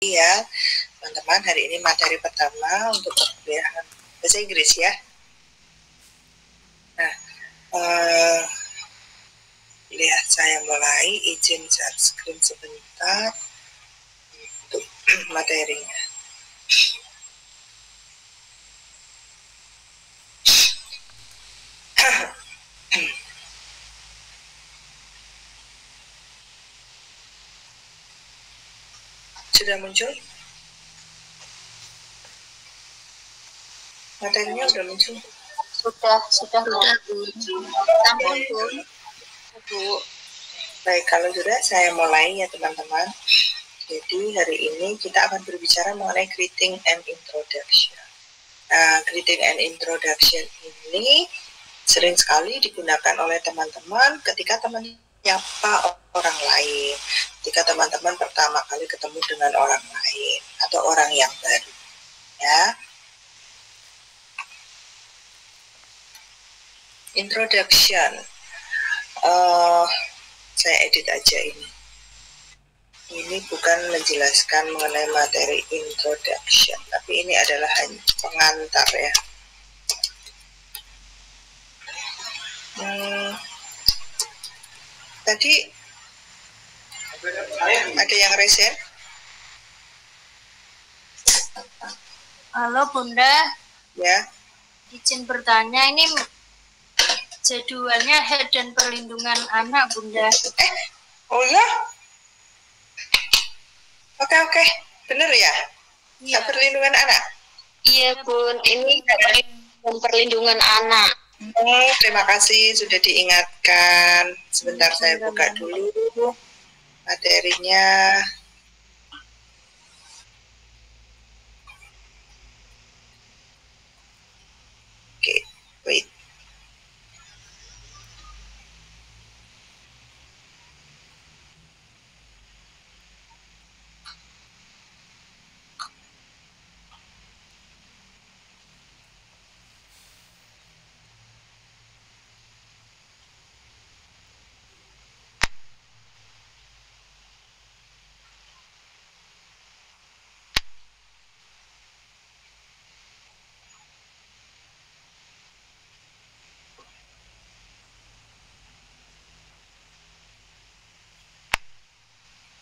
Ya, teman-teman, hari ini materi pertama untuk perkuliahan bahasa Inggris ya. Nah, lihat saya mulai, izin share screen sebentar untuk materinya. Sudah muncul? Materinya sudah muncul? Sudah Sampun, Bu. Baik, kalau sudah saya mulai ya teman-teman. Jadi hari ini kita akan berbicara mengenai greeting and introduction. Nah, greeting and introduction ini sering sekali digunakan oleh teman-teman ketika teman menyapa orang lain, ketika teman-teman pertama kali ketemu dengan orang lain atau orang yang baru. Ya. Introduction. Saya edit aja ini. Ini bukan menjelaskan mengenai materi introduction, tapi ini adalah hanya pengantar ya. Tadi ada yang resen? Halo Bunda. Ya. Izin bertanya, ini jadwalnya head dan perlindungan anak Bunda. Oh ya? Oke. Benar ya? Iya. Perlindungan anak? Iya Bun, ini perlindungan anak. Terima kasih sudah diingatkan. Sebentar saya buka dulu materinya. Oke, wait.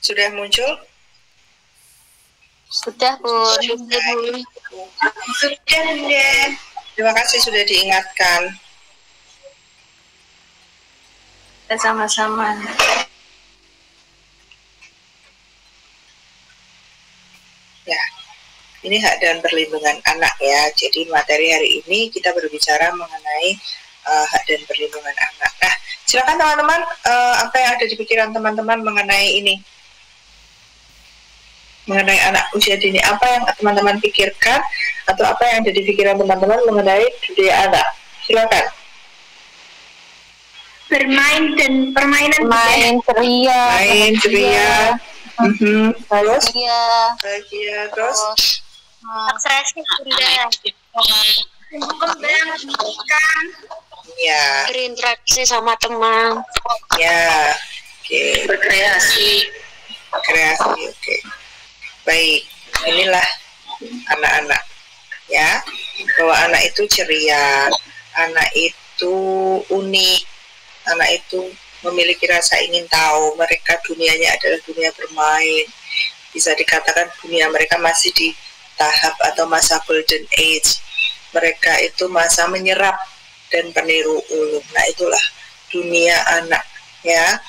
Sudah muncul? Sudah Bun. Sudah. Terima kasih sudah diingatkan. Kita sama-sama. Ya, ini hak dan perlindungan anak ya. Jadi materi hari ini kita berbicara mengenai hak dan perlindungan anak. Nah, silakan teman-teman, apa yang ada di pikiran teman-teman mengenai ini? Mengenai anak usia dini, apa yang teman-teman pikirkan atau apa yang ada di pikiran teman-teman mengenai dunia anak? Silakan. Bermain dan permainan. Main ceria. Bahagia. Terus Ekspresi Bunda. Mengembangkan. Ya. Berinteraksi sama teman. Ya. Oke. Berkreasi. Oke. Baik, inilah anak-anak ya, bahwa anak itu ceria, anak itu unik, anak itu memiliki rasa ingin tahu. Mereka dunianya adalah dunia bermain, bisa dikatakan dunia mereka masih di tahap atau masa golden age. Mereka itu masa menyerap dan peniru ulung. Nah, itulah dunia anak ya.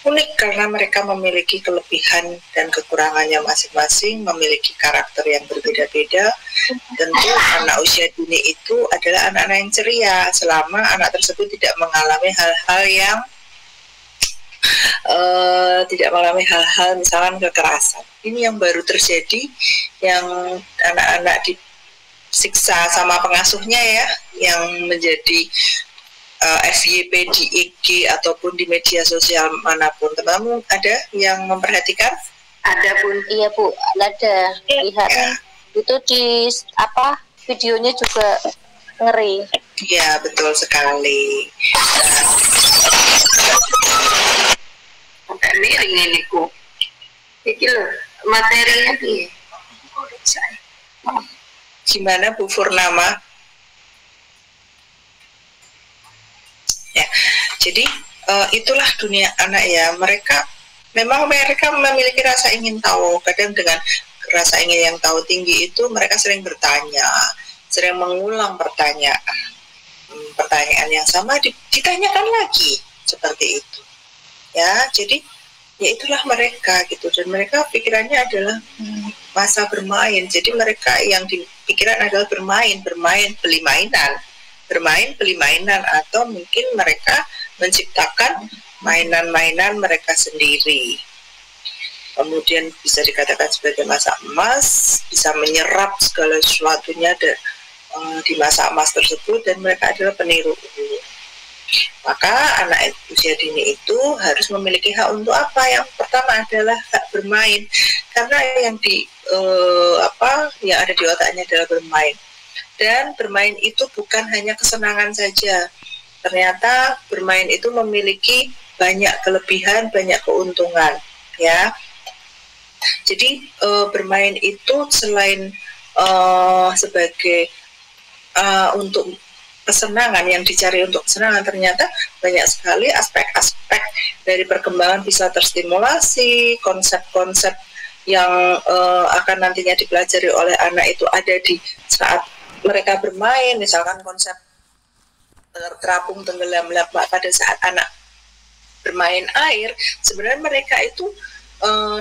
Unik karena mereka memiliki kelebihan dan kekurangannya masing-masing, memiliki karakter yang berbeda-beda. Tentu anak usia dini itu adalah anak-anak yang ceria selama anak tersebut tidak mengalami hal-hal misalkan kekerasan. Ini yang baru terjadi, yang anak-anak disiksa sama pengasuhnya ya, yang menjadi FYP di IG ataupun di media sosial manapun. Teman-teman ada yang memperhatikan? Ada Bun. Iya Bu, ada. Lihat ya. Itu di videonya juga ngeri. Iya, betul sekali. Miring ini ku. Iki lho, materinya di gimana Bu Purnama? Ya, jadi itulah dunia anak ya. Mereka memiliki rasa ingin tahu. Kadang dengan rasa ingin yang tahu tinggi itu mereka sering bertanya, sering mengulang pertanyaan yang sama ditanyakan lagi seperti itu. Ya, jadi ya itulah mereka gitu, dan mereka pikirannya adalah masa bermain. Jadi mereka yang dipikiran adalah bermain, beli mainan, atau mungkin mereka menciptakan mainan-mainan mereka sendiri. Kemudian bisa dikatakan sebagai masa emas, bisa menyerap segala sesuatunya di masa emas tersebut, dan mereka adalah peniru. Maka anak usia dini itu harus memiliki hak untuk apa? Yang pertama adalah hak bermain, karena yang ada di otaknya adalah bermain. Dan bermain itu bukan hanya kesenangan saja. Ternyata bermain itu memiliki banyak kelebihan, banyak keuntungan, ya. Jadi bermain itu selain sebagai untuk kesenangan, yang dicari untuk kesenangan, ternyata banyak sekali aspek-aspek dari perkembangan bisa terstimulasi. Konsep-konsep yang akan nantinya dipelajari oleh anak itu ada di saat mereka bermain. Misalkan konsep terapung tenggelam pada saat anak bermain air, sebenarnya mereka itu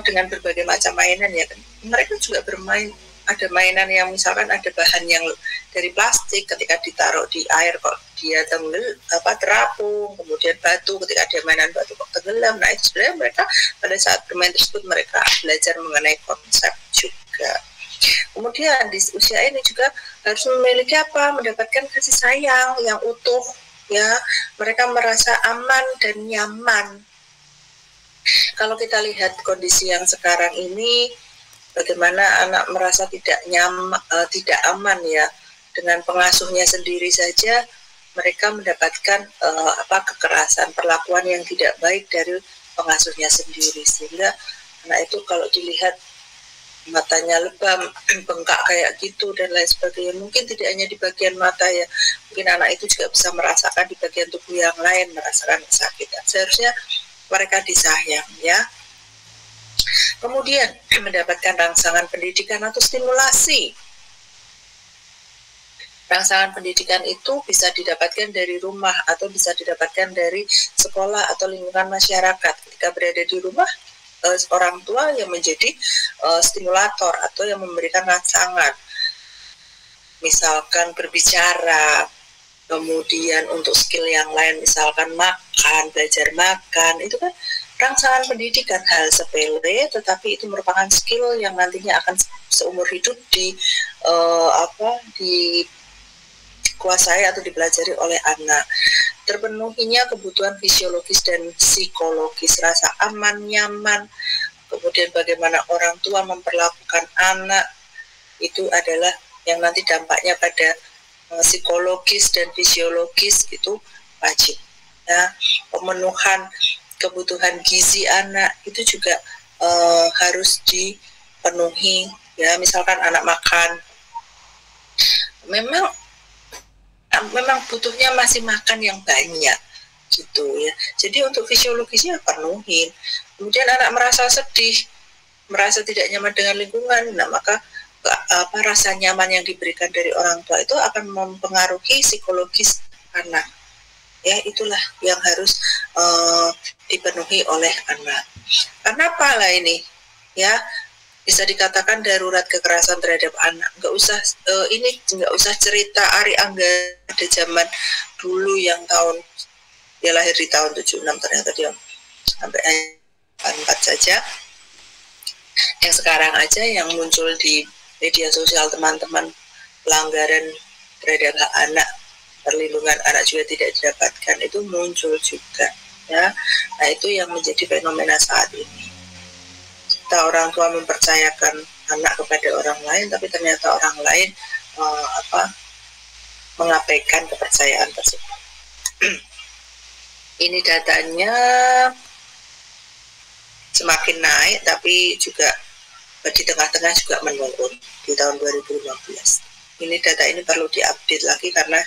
dengan berbagai macam mainan ya, mereka juga bermain. Ada mainan yang misalkan ada bahan yang dari plastik, ketika ditaruh di air kok dia terapung, kemudian batu, ketika ada mainan batu kok tenggelam. Nah itu sebenarnya mereka pada saat bermain tersebut mereka belajar mengenai konsep juga. Kemudian di usia ini juga harus memiliki mendapatkan kasih sayang yang utuh, ya. Mereka merasa aman dan nyaman. Kalau kita lihat kondisi yang sekarang ini, bagaimana anak merasa tidak aman ya, dengan pengasuhnya sendiri saja mereka mendapatkan kekerasan, perlakuan yang tidak baik dari pengasuhnya sendiri, sehingga anak itu kalau dilihat matanya lebam, bengkak kayak gitu dan lain sebagainya. Mungkin tidak hanya di bagian mata ya, mungkin anak itu juga bisa merasakan di bagian tubuh yang lain, merasakan kesakitan. Seharusnya mereka disayang ya. Kemudian mendapatkan rangsangan pendidikan atau stimulasi. Rangsangan pendidikan itu bisa didapatkan dari rumah atau bisa didapatkan dari sekolah atau lingkungan masyarakat. Ketika berada di rumah, orang tua yang menjadi stimulator atau yang memberikan rangsangan. Misalkan berbicara, kemudian untuk skill yang lain, misalkan makan, belajar makan, itu kan rangsangan pendidikan, hal sepele tetapi itu merupakan skill yang nantinya akan seumur hidup dikuasai atau dipelajari oleh anak. Terpenuhinya kebutuhan fisiologis dan psikologis, rasa aman, nyaman, kemudian bagaimana orang tua memperlakukan anak, itu adalah yang nanti dampaknya pada psikologis dan fisiologis itu wajib ya. Pemenuhan kebutuhan gizi anak itu juga harus dipenuhi ya. Misalkan anak makan, memang butuhnya masih makan yang banyak gitu ya. Jadi untuk fisiologisnya penuhin. Kemudian anak merasa sedih, merasa tidak nyaman dengan lingkungan, nah maka rasa nyaman yang diberikan dari orang tua itu akan mempengaruhi psikologis anak. Ya, itulah yang harus dipenuhi oleh anak. Kenapa lah ini? Ya, bisa dikatakan darurat kekerasan terhadap anak. Nggak usah cerita Ari Angga pada zaman dulu yang dia lahir di tahun 76, ternyata dia sampai 4 saja. Yang sekarang aja yang muncul di media sosial teman-teman, pelanggaran terhadap hak anak, perlindungan anak juga tidak didapatkan, itu muncul juga ya. Nah itu yang menjadi fenomena saat ini. Kita orang tua mempercayakan anak kepada orang lain, tapi ternyata orang lain mengabaikan kepercayaan tersebut. Ini datanya semakin naik, tapi juga di tengah-tengah juga menurun di tahun 2015. Ini data ini perlu diupdate lagi karena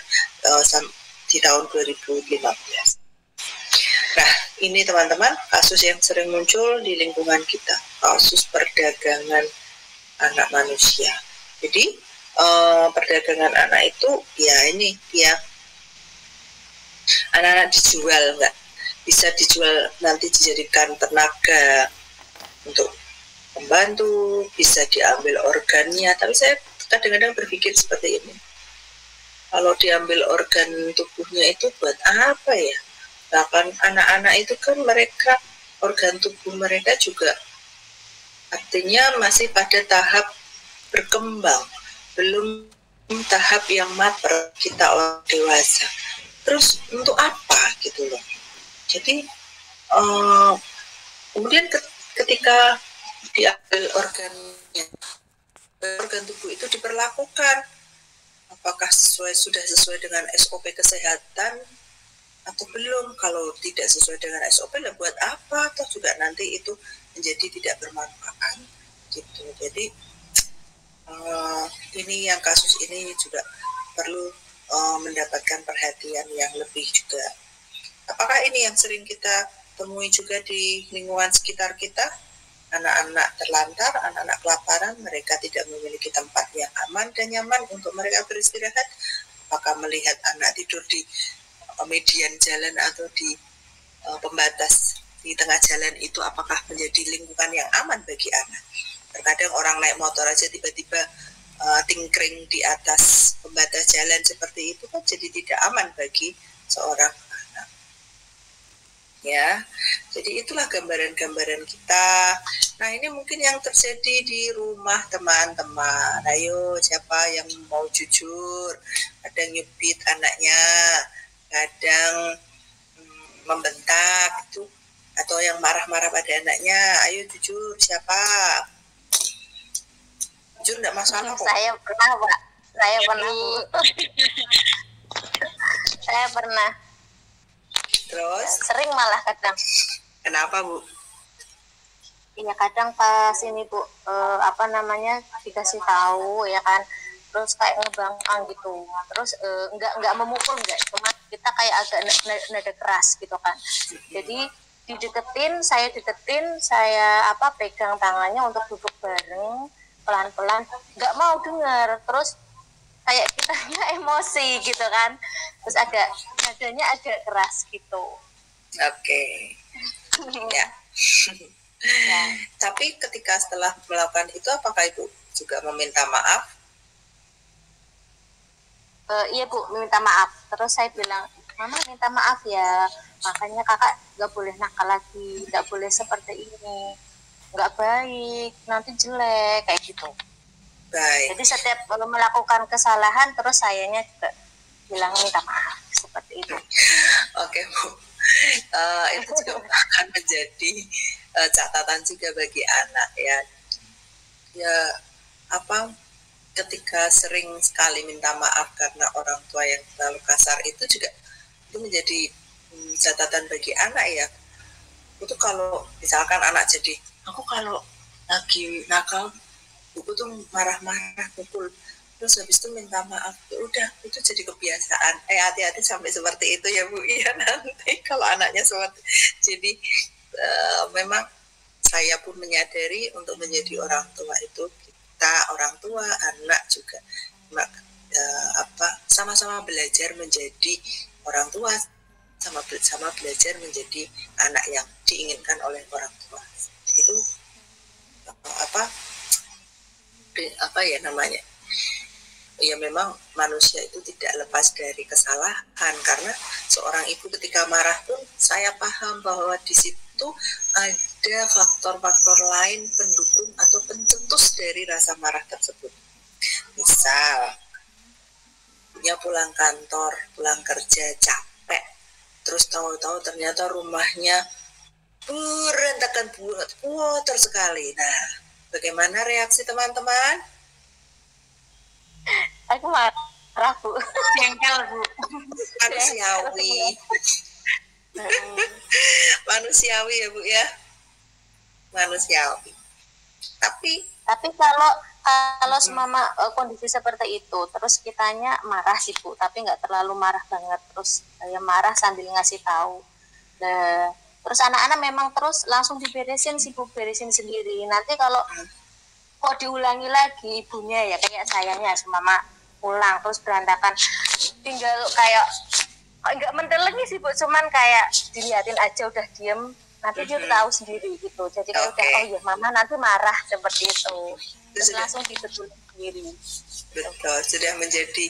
di tahun 2015. Nah, ini teman-teman kasus yang sering muncul di lingkungan kita, kasus perdagangan anak manusia. Jadi perdagangan anak itu ya ini dia anak-anak dijual, nggak bisa dijual, nanti dijadikan tenaga untuk membantu, bisa diambil organnya. Tapi saya kadang-kadang berpikir seperti ini, kalau diambil organ tubuhnya itu buat apa ya? Bahkan anak-anak itu kan mereka, organ tubuh mereka juga artinya masih pada tahap berkembang, belum tahap yang mater kita orang dewasa. Terus untuk apa gitu loh? Jadi kemudian ketika diambil organnya, organ tubuh itu diperlakukan apakah sudah sesuai dengan SOP kesehatan atau belum. Kalau tidak sesuai dengan SOP, lah buat apa? Atau juga nanti itu menjadi tidak bermanfaat gitu. Jadi ini yang kasus ini juga perlu mendapatkan perhatian yang lebih juga. Apakah ini yang sering kita temui juga di lingkungan sekitar kita? Anak-anak terlantar, anak-anak kelaparan, mereka tidak memiliki tempat yang aman dan nyaman untuk mereka beristirahat. Apakah melihat anak tidur di median jalan atau di pembatas di tengah jalan itu apakah menjadi lingkungan yang aman bagi anak? Terkadang orang naik motor aja tiba-tiba tingkring di atas pembatas jalan seperti itu kan jadi tidak aman bagi seorang anak. Ya, jadi itulah gambaran-gambaran kita. Nah, ini mungkin yang terjadi di rumah teman-teman. Ayo, siapa yang mau jujur? Kadang nyubit anaknya, kadang membentak itu, atau yang marah-marah pada anaknya. Ayo jujur, siapa? Jujur enggak masalah kok. Saya pernah, Pak. Saya pernah, Bu. Saya pernah. Terus? Sering malah kadang. Kenapa, Bu? Iya, kadang pas ini, Bu, dikasih tahu ya kan. Terus kayak ngebangkang gitu. Terus enggak memukul, enggak, cuma kita kayak agak nada keras gitu kan. Jadi saya deketin, saya pegang tangannya untuk duduk bareng, pelan-pelan, nggak mau dengar. Terus kayak kitanya emosi gitu kan, terus nadanya agak keras gitu. Oke. Ya. Ya. Tapi ketika setelah melakukan itu, apakah Ibu juga meminta maaf? Iya, Bu, minta maaf. Terus saya bilang, Mama minta maaf ya, makanya kakak nggak boleh nakal lagi, nggak boleh seperti ini, nggak baik, nanti jelek kayak gitu. Baik. Jadi setiap melakukan kesalahan terus sayanya juga bilang minta maaf seperti itu. Oke, Bu. Itu juga akan menjadi catatan juga bagi anak ya. Ya, ketika sering sekali minta maaf karena orang tua yang terlalu kasar itu juga itu menjadi catatan bagi anak ya. Itu kalau misalkan anak jadi, aku kalau lagi nakal, buku tuh marah-marah, pukul, terus habis itu minta maaf, ya udah itu jadi kebiasaan. Hati-hati sampai seperti itu ya Bu. Iya, nanti kalau anaknya seperti. Jadi memang saya pun menyadari untuk menjadi orang tua itu kita orang tua, anak juga sama-sama belajar menjadi orang tua, sama belajar menjadi anak yang diinginkan oleh orang tua. Itu ya namanya, ya memang manusia itu tidak lepas dari kesalahan. Karena seorang ibu ketika marah pun saya paham bahwa di situ ada faktor-faktor lain pendukung atau pencetus dari rasa marah tersebut. Misal punya pulang kantor, pulang kerja capek, terus tahu-tahu ternyata rumahnya berantakan kotor sekali. Nah, bagaimana reaksi teman-teman? Aku marah, Bu. Jengkel, Bu. Manusiawi. Manusiawi ya Bu ya. Manusiawi. Tapi Tapi kalau semama kondisi seperti itu, terus kitanya marah sih Bu, tapi nggak terlalu marah banget, terus ya marah sambil ngasih tahu. Nah, terus anak-anak memang terus langsung diberesin sih Bu, beresin sendiri. Nanti kalau kok diulangi lagi ibunya ya kayak sayangnya semama pulang terus berantakan, tinggal kayak nggak mentelengi sih Bu, cuman kayak diliatin aja udah diem, nanti dia tahu sendiri gitu. Jadi kayak udah oh ya mama nanti marah seperti itu, terus langsung dibetul sendiri. Betul, sudah menjadi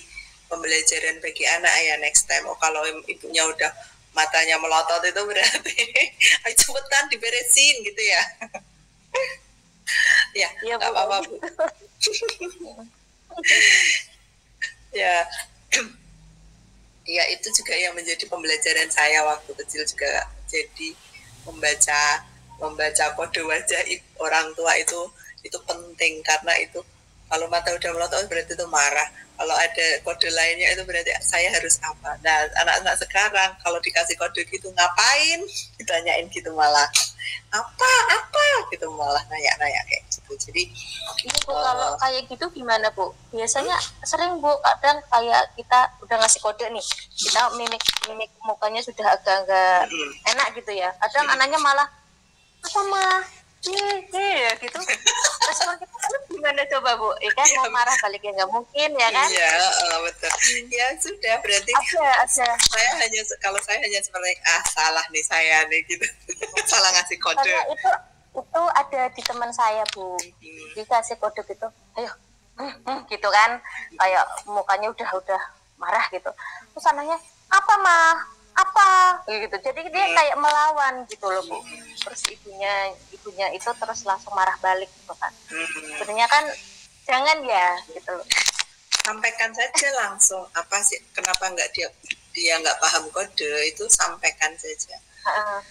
pembelajaran bagi anak ya next time. Oh kalau ibunya udah matanya melotot itu berarti ayo cepetan diberesin gitu ya. Ya, nggak apa-apa Bu. Ya, ya itu juga yang menjadi pembelajaran saya waktu kecil juga. Jadi membaca kode wajah orang tua itu penting, karena itu kalau mata udah melotot berarti itu marah. Kalau ada kode lainnya itu berarti saya harus apa. Nah anak-anak sekarang kalau dikasih kode gitu ngapain, ditanyain gitu malah apa gitu, malah nanya kayak gitu. Jadi Bu, kalau kayak gitu gimana Bu? Biasanya sering Bu, kadang kayak kita udah ngasih kode nih, kita mimik mukanya sudah agak-agak enak gitu ya, kadang anaknya malah apa mah ya gitu. Respon kita gimana coba Bu? Kan mau marah balik ya nggak mungkin ya kan? Iya betul. Ya sudah, berarti ada. Kalau saya hanya seperti salah nih saya nih gitu. Salah ngasih kode. Karena itu ada di teman saya Bu, dikasih kode gitu, ayo gitu kan, kayak mukanya udah marah gitu, terus anaknya apa gitu, jadi dia kayak melawan gitu loh Bu. Terus ibunya itu terus langsung marah balik gitu kan. Sebenarnya kan jangan ya gitu loh. Sampaikan saja langsung, apa sih kenapa nggak dia nggak paham kode itu, sampaikan saja.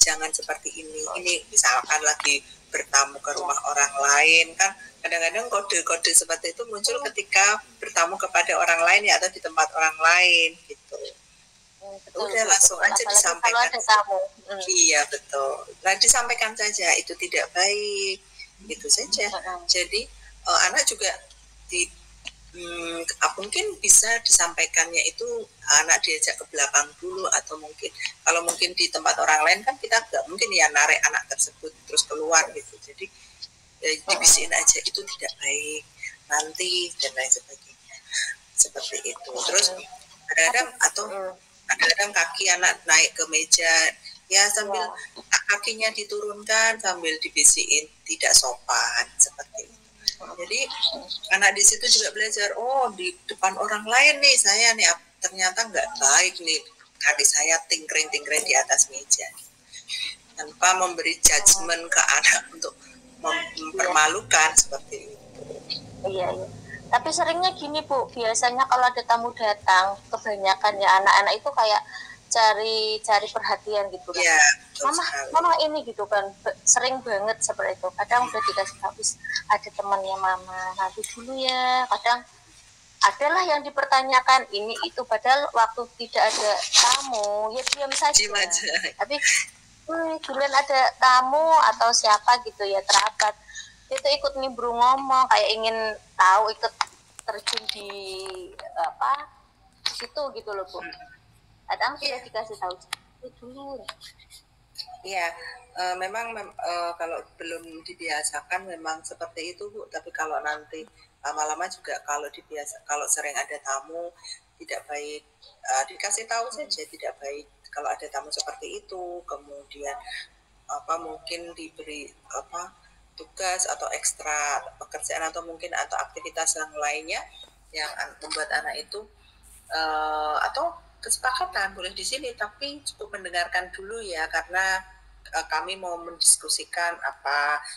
Jangan seperti ini misalkan lagi bertamu ke rumah orang lain kan, kadang-kadang kode-kode seperti itu muncul ketika bertamu kepada orang lain ya, atau di tempat orang lain gitu. Udah langsung aja disampaikan. Iya betul. Nah disampaikan saja itu tidak baik, gitu saja. Jadi anak juga mungkin bisa disampaikannya itu anak diajak ke belakang dulu, atau mungkin di tempat orang lain kan kita nggak mungkin ya narik anak tersebut terus keluar gitu. Jadi dibisikin aja itu tidak baik nanti dan lain sebagainya seperti itu. Terus kadang-kadang kaki anak naik ke meja ya sambil kakinya diturunkan sambil dibisikin, tidak sopan seperti itu. Jadi anak di situ juga belajar, oh di depan orang lain nih saya nih ternyata nggak baik nih kaki saya tingkring di atas meja, tanpa memberi judgement ke anak untuk mempermalukan seperti itu. Iya. Tapi seringnya gini Bu, biasanya kalau ada tamu datang, kebanyakan ya anak-anak itu kayak cari perhatian gitu kan. Ya, mama ini gitu kan, sering banget seperti itu. Kadang udah dikasih habis ada temannya mama, nanti dulu ya. Kadang adalah yang dipertanyakan ini itu, padahal waktu tidak ada tamu ya diam saja. Tapi bulan ada tamu atau siapa gitu ya, kerabat itu ikut nimbrung ngomong, kayak ingin tahu, ikut terjun di situ gitu loh Bu. Kadang sudah dikasih tahu dulu. Iya, memang kalau belum dibiasakan memang seperti itu Bu. Tapi kalau nanti lama-lama juga kalau sering ada tamu tidak baik, dikasih tahu saja tidak baik kalau ada tamu seperti itu. Kemudian mungkin diberi tugas atau ekstra pekerjaan atau aktivitas yang lainnya yang membuat anak itu atau kesepakatan boleh di sini, tapi cukup mendengarkan dulu ya, karena kami mau mendiskusikan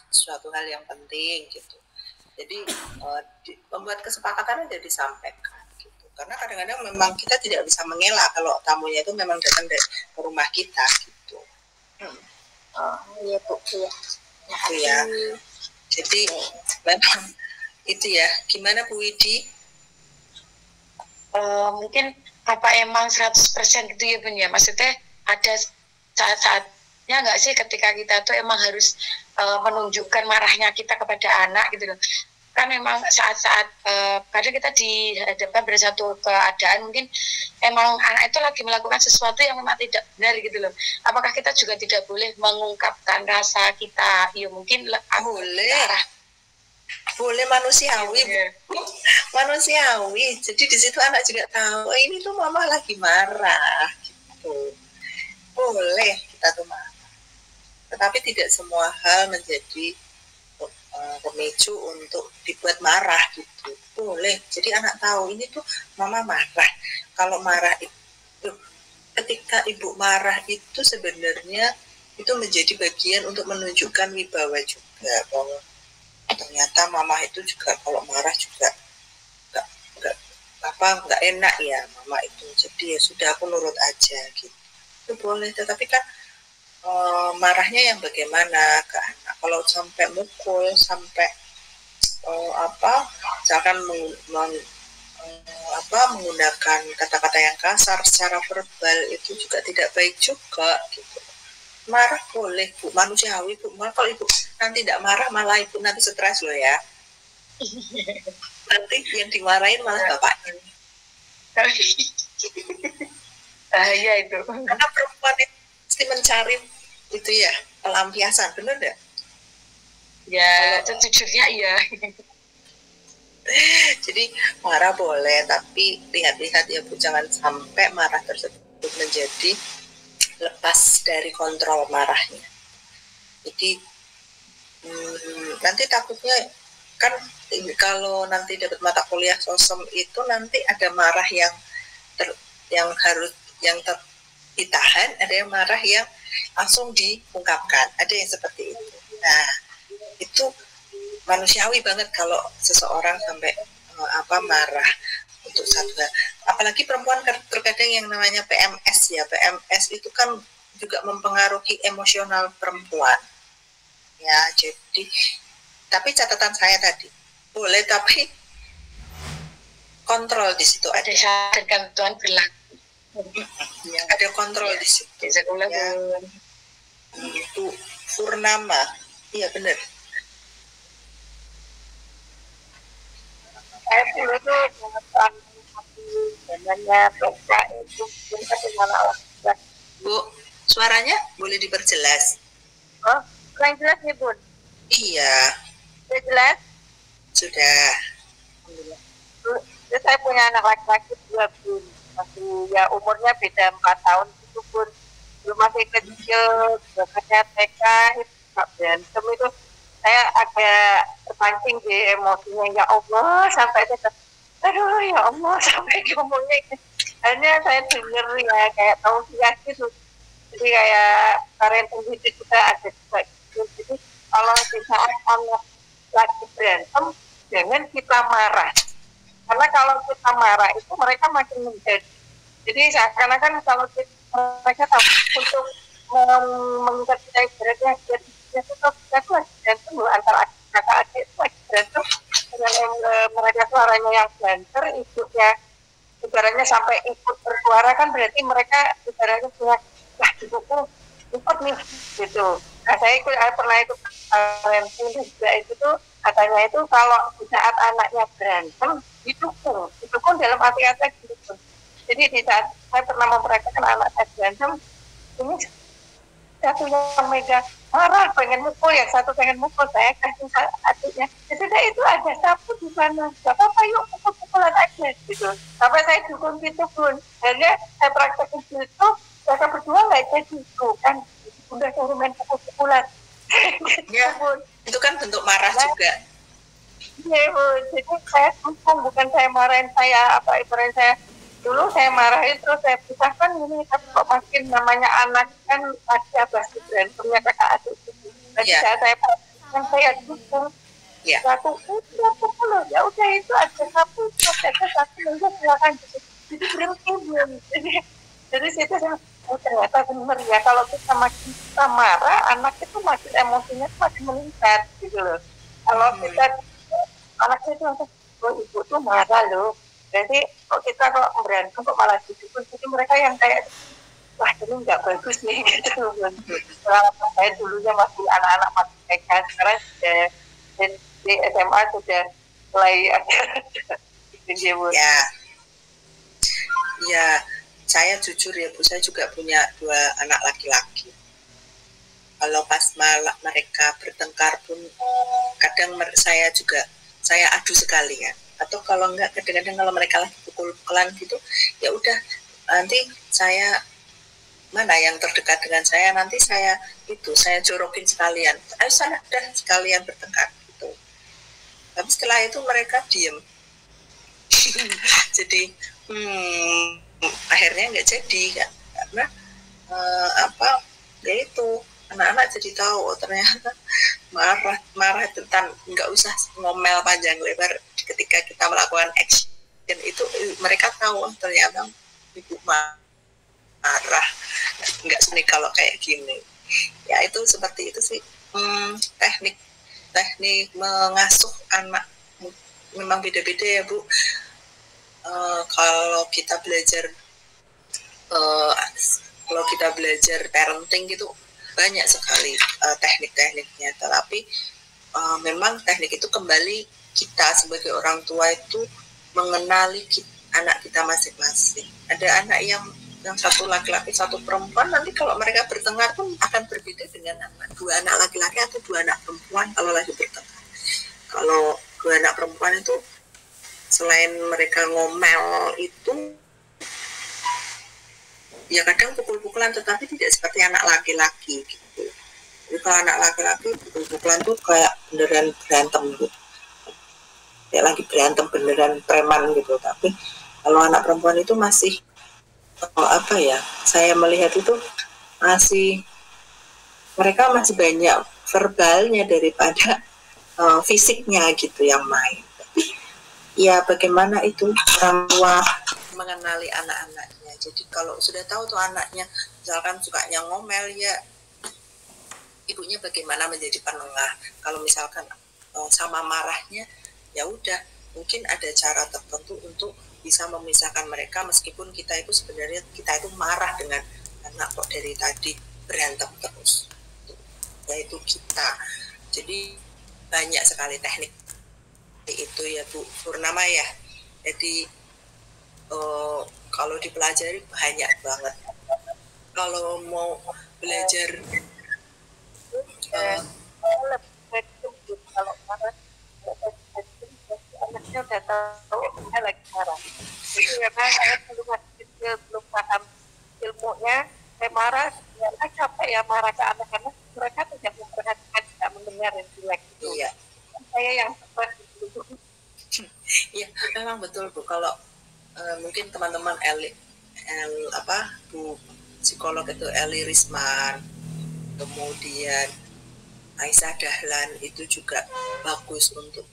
suatu hal yang penting gitu. Jadi membuat kesepakatan aja disampaikan gitu. Karena kadang-kadang memang kita tidak bisa mengelak kalau tamunya itu memang datang dari rumah kita gitu. Iya Bu, iya. Itu ya. Jadi memang itu ya. Gimana Bu Widi? Mungkin emang 100% gitu ya Bun ya, maksudnya ada saat-saatnya nggak sih ketika kita tuh emang harus menunjukkan marahnya kita kepada anak gitu loh. kan memang saat-saat kadang kita dihadapkan pada satu keadaan mungkin emang anak itu lagi melakukan sesuatu yang memang tidak benar gitu loh. Apakah kita juga tidak boleh mengungkapkan rasa kita? Ya mungkin boleh manusiawi, manusiawi. Jadi di situ anak juga tahu, ini tuh mama lagi marah gitu. Boleh kita tuh marah, tetapi tidak semua hal menjadi pemicu untuk dibuat marah gitu. Boleh, jadi anak tahu ini tuh mama marah. Kalau marah itu, ketika ibu marah itu sebenarnya itu menjadi bagian untuk menunjukkan wibawa juga, bahwa ternyata mama itu juga kalau marah juga nggak enak ya mama itu. Jadi ya sudah, aku nurut aja gitu. Itu boleh, tetapi kan marahnya yang bagaimana ke anak. Kalau sampai mukul, sampai misalkan menggunakan kata-kata yang kasar secara verbal, itu juga tidak baik juga gitu. Marah boleh Bu, manusiawi Bu. Kalau ibu nanti tidak marah malah ibu nanti stres loh ya. Nanti yang dimarahin malah bapaknya. Bahaya itu. Karena perempuan itu mesti mencari itu ya pelampiasan, benar enggak? Ya, sejujurnya iya. Jadi marah boleh, tapi lihat-lihat ya Bu, jangan sampai marah tersebut menjadi lepas dari kontrol marahnya. Jadi nanti takutnya kan kalau nanti dapat mata kuliah sosum itu nanti ada marah yang ditahan, ada yang marah yang langsung diungkapkan, ada yang seperti itu. Nah, itu manusiawi banget kalau seseorang sampai marah untuk satu hal. Apalagi perempuan terkadang yang namanya PMS ya, PMS itu kan juga mempengaruhi emosional perempuan. Ya, jadi tapi catatan saya tadi boleh, tapi kontrol di situ ada ketentuan berlaku. Ya, ada kontrol di situ. Ya. Itu Purnama, iya benar. Saya dulu tuh namanya Peka itu kita dengan alat. Bu, suaranya boleh diperjelas? Oh, kurang jelas nih Bun? Iya. Sudah jelas? Sudah. Terus saya punya anak laki-laki 2 Bun, masih ya umurnya beda 4 tahun itu Bun, belum masih kecil, bahkannya TK itu nggak berantem itu. Saya agak terpancing di emosinya, ya Allah, sampai saya aduh ya Allah, sampai ngomongnya akhirnya saya denger ya kayak tausiah gitu. Jadi kayak parenting itu juga ada juga gitu. Jadi kalau di saat anak lagi berantem, jangan kita marah, karena kalau kita marah itu mereka makin menjadi. Jadi seakan-akan kalau mereka tahu untuk mengikat kita ibaratnya itu lagi berantem loh, antara kakak adik itu lagi berantem dengan mereka suaranya yang banter, ibunya ibaratnya sampai ikut bersuara, kan berarti mereka ibaratnya punya lah ibuku ikut nih gitu. Nah saya pernah ikut parenting juga, itu tuh katanya itu kalau di saat anaknya berantem didukung dalam arti-arti gitu. Jadi di saat saya pernah mempraktekkan anak saya berantem, ini satu yang megang marah pengen mukul, yang satu pengen mukul, saya kasih adiknya sudah itu ada sapu di sana, gak apa-apa yuk pukul-pukulan aja gitu. Sampai saya dukung gitu Bun, akhirnya saya praktekin gitu, mereka berdua gak jadi itu kan, udah suruh main pukul-pukulan ya, Bun. Itu kan bentuk marah juga. Iya Bun, jadi saya dukung, bukan saya marahin. Saya ibaratnya saya dulu saya marahin terus saya pisahkan ini, tapi kok makin namanya anak kan masih abasi berantemnya kakak adik itu. Jadi saya dukung. Satu pukul ya udah itu ada satu silakan gitu. Jadi berhenti Bun. Jadi situ saya ternyata benar ya, kalau kita makin kita marah, anak itu makin emosinya makin meningkat gitu loh. Kalau kita anaknya itu ibu tuh marah loh. Jadi kita kalau berantem kok malah didukung, jadi mereka yang kayak wah ini nggak bagus nih gitu. Kalau saya dulunya masih anak-anak masih TK, sekarang sudah di SMA sudah mulai ada jewel. Ya, saya jujur ya Bu, saya juga punya 2 anak laki-laki. Kalau pas mereka bertengkar pun kadang saya adu sekali ya. Atau kalau enggak, kadang-kadang kalau mereka lagi pukul-pukulan gitu, ya udah nanti saya mana yang terdekat dengan saya, nanti saya jorokin sekalian. Ayo sana udah sekalian bertengkar gitu. Tapi setelah itu mereka diem. Jadi akhirnya nggak jadi kan, karena ya itu anak-anak jadi tahu ternyata marah tentang nggak usah ngomel panjang lebar ketika kita melakukan action itu mereka tahu ternyata ibu marah nggak seni kalau kayak gini ya. Itu seperti itu sih teknik mengasuh anak memang beda-beda ya Bu. Kalau kita belajar parenting gitu banyak sekali teknik-tekniknya, tetapi memang teknik itu kembali kita sebagai orang tua itu mengenali anak kita masing-masing. Ada anak yang satu laki-laki satu perempuan, nanti kalau mereka bertengkar pun akan berbeda dengan 2 anak laki-laki atau 2 anak perempuan kalau lagi bertengkar. Kalau 2 anak perempuan itu selain mereka ngomel itu ya kadang pukul-pukulan, tetapi tidak seperti anak laki-laki gitu. Jadi kalau anak laki-laki pukul-pukulan tuh kayak beneran berantem gitu, kayak lagi berantem beneran preman gitu. Tapi kalau anak perempuan itu masih saya melihat itu mereka masih banyak verbalnya daripada fisiknya gitu yang main. Tapi ya bagaimana itu orang tua mengenali anak-anaknya. Jadi kalau sudah tahu tuh anaknya misalkan sukanya ngomel, ya ibunya bagaimana menjadi penengah. Kalau misalkan sama marahnya, ya udah mungkin ada cara tertentu untuk bisa memisahkan mereka, meskipun kita itu sebenarnya itu marah dengan anak kok dari tadi berantem terus. Yaitu kita. Jadi banyak sekali teknik itu ya Bu Purnama ya. Jadi kalau dipelajari banyak banget. Kalau mau belajar kalau anaknya udah tahu dia lagi marah. Jadi memang saya belum paham ilmunya, saya marah, ya capek ya marah ke anak-anak, mereka tidak memperhatikan, tidak mendengar yang jelek itu. Iya. Saya yang stres gitu. Iya, memang betul Bu. Kalau mungkin teman-teman Bu psikolog itu Eli Risman, kemudian Aisyah Dahlan, itu juga bagus untuk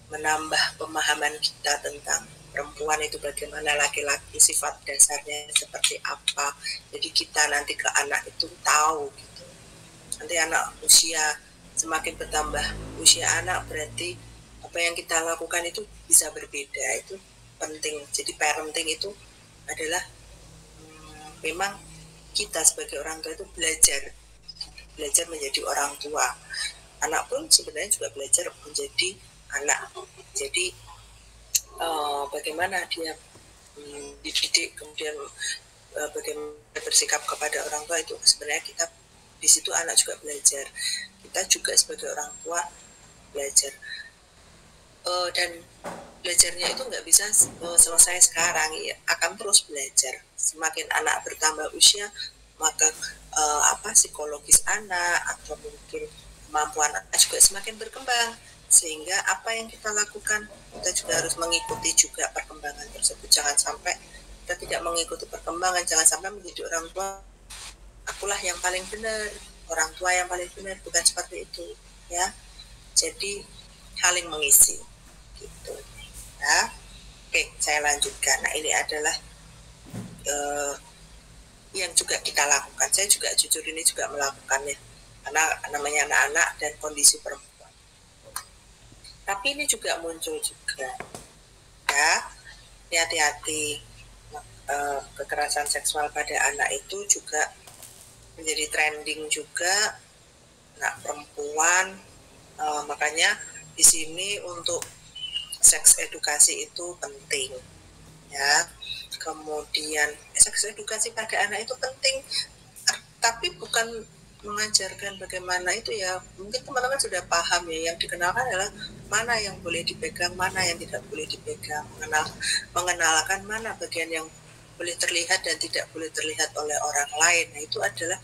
menambah pemahaman kita tentang perempuan itu bagaimana, laki-laki sifat dasarnya seperti apa. Jadi kita nanti ke anak itu tahu gitu. Nanti anak semakin bertambah usia anak, berarti apa yang kita lakukan itu bisa berbeda. Itu penting. Jadi parenting itu adalah memang kita sebagai orang tua itu belajar menjadi orang tua. Anak pun sebenarnya juga belajar menjadi anak. Jadi bagaimana dia dididik, kemudian bagaimana bersikap kepada orang tua, itu sebenarnya kita di situ anak juga belajar. Kita juga sebagai orang tua belajar. Dan belajarnya itu nggak bisa selesai sekarang, ya akan terus belajar. Semakin anak bertambah usia, maka psikologis anak atau mungkin kemampuan anak juga semakin berkembang, sehingga apa yang kita lakukan kita juga harus mengikuti juga perkembangan tersebut. Jangan sampai kita tidak mengikuti perkembangan, jangan sampai menjadi orang tua akulah yang paling benar, orang tua yang paling benar, bukan seperti itu ya. Jadi saling mengisi gitu ya. Oke, saya lanjutkan. Nah, ini adalah yang juga kita lakukan. Saya juga jujur ini juga melakukannya, karena namanya anak-anak dan kondisi perempuan. Tapi ini juga muncul juga ya, hati-hati. Kekerasan seksual pada anak itu juga menjadi trending juga, anak perempuan. Makanya di sini untuk seks edukasi itu penting ya. Kemudian seks edukasi pada anak itu penting, tapi bukan mengajarkan bagaimana itu ya. Mungkin teman-teman sudah paham ya, yang dikenalkan adalah mana yang boleh dipegang, mana yang tidak boleh dipegang, mengenalkan mana bagian yang boleh terlihat dan tidak boleh terlihat oleh orang lain. Nah, itu adalah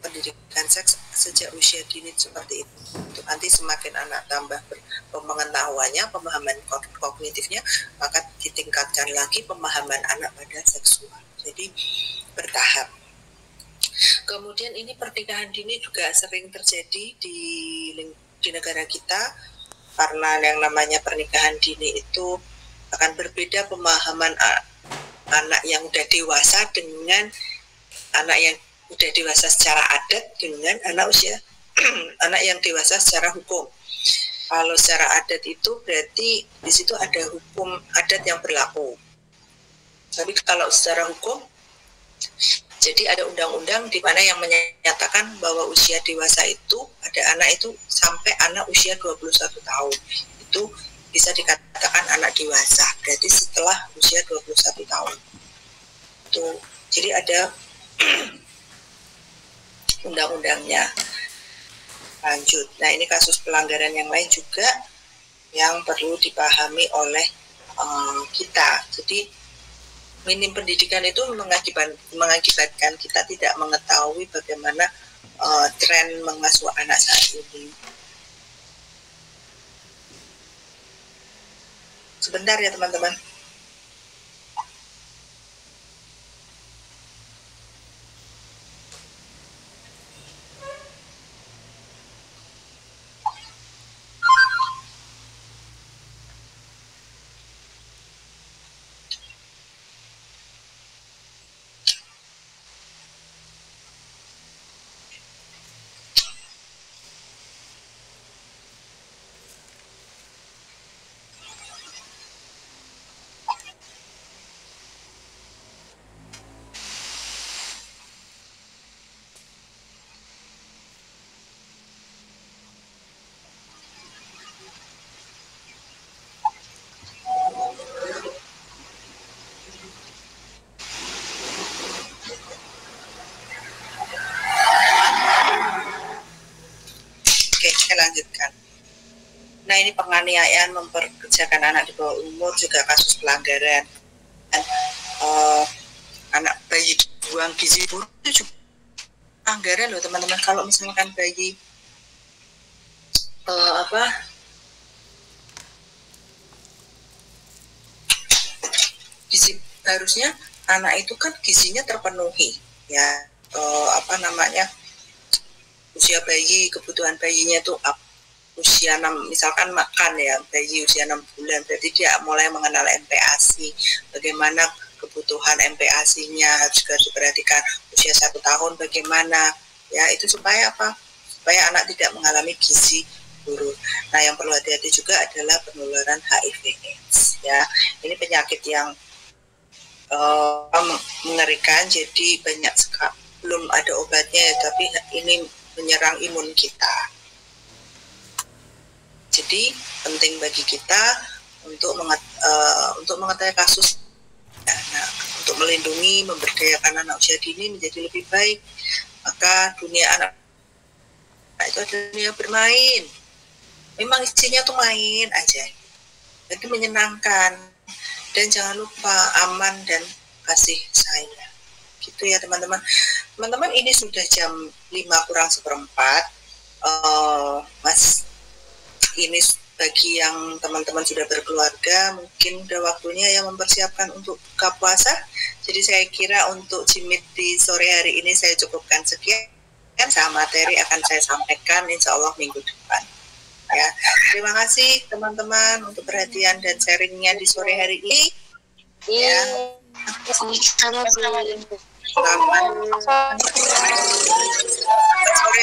pendidikan seks sejak usia dini seperti itu. Nanti semakin anak tambah pengetahuannya, pemahaman kognitifnya, maka ditingkatkan lagi pemahaman anak pada seksual. Jadi bertahap. Kemudian ini pernikahan dini juga sering terjadi di negara kita, karena yang namanya pernikahan dini itu akan berbeda pemahaman anak yang udah dewasa dengan anak yang udah dewasa secara adat dengan anak yang dewasa secara hukum. Kalau secara adat itu berarti di situ ada hukum adat yang berlaku. Tapi kalau secara hukum, jadi ada undang-undang di mana yang menyatakan bahwa usia dewasa itu ada anak itu sampai anak usia 21 tahun. Itu bisa dikatakan anak dewasa. Berarti setelah usia 21 tahun. Tuh. Jadi ada undang-undangnya. Lanjut. Nah, ini kasus pelanggaran yang lain juga yang perlu dipahami oleh kita. Jadi minim pendidikan itu mengakibatkan kita tidak mengetahui bagaimana tren mengasuh anak saat ini. Sebentar ya teman-teman. Lanjutkan. Nah, ini penganiayaan memperkerjakan anak di bawah umur juga kasus pelanggaran. Dan, anak bayi buang gizi buruk itu juga pelanggaran loh teman-teman. Kalau misalkan bayi gizi, harusnya anak itu kan gizinya terpenuhi ya, usia bayi, kebutuhan bayinya itu usia 6, misalkan makan ya, bayi usia 6 bulan, berarti dia mulai mengenal MPASI, bagaimana kebutuhan MPASI-nya juga diperhatikan. Usia 1 tahun bagaimana ya, itu supaya apa? Supaya anak tidak mengalami gizi buruk. Nah, yang perlu hati-hati juga adalah penularan HIV/AIDS ya. Ini penyakit yang mengerikan, jadi banyak sekali, belum ada obatnya, tapi ini menyerang imun kita. Jadi penting bagi kita untuk mengetahui kasus anak, untuk melindungi, memberdayakan anak usia dini menjadi lebih baik. Maka dunia anak itu adalah dunia bermain. Memang isinya tuh main aja. Jadi menyenangkan, dan jangan lupa aman dan kasih sayang. Gitu ya teman-teman. Teman-teman, ini sudah jam 5:04. Mas, ini bagi yang teman-teman sudah berkeluarga, mungkin udah waktunya ya mempersiapkan untuk buka puasa. Jadi saya kira untuk Jimit di sore hari ini saya cukupkan sekian. Sama materi akan saya sampaikan insya Allah minggu depan. Ya, terima kasih teman-teman untuk perhatian dan sharingnya di sore hari ini. Ya.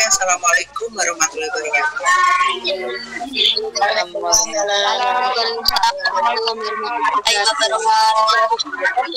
Assalamualaikum warahmatullahi wabarakatuh. Waalaikumsalam warahmatullahi wabarakatuh.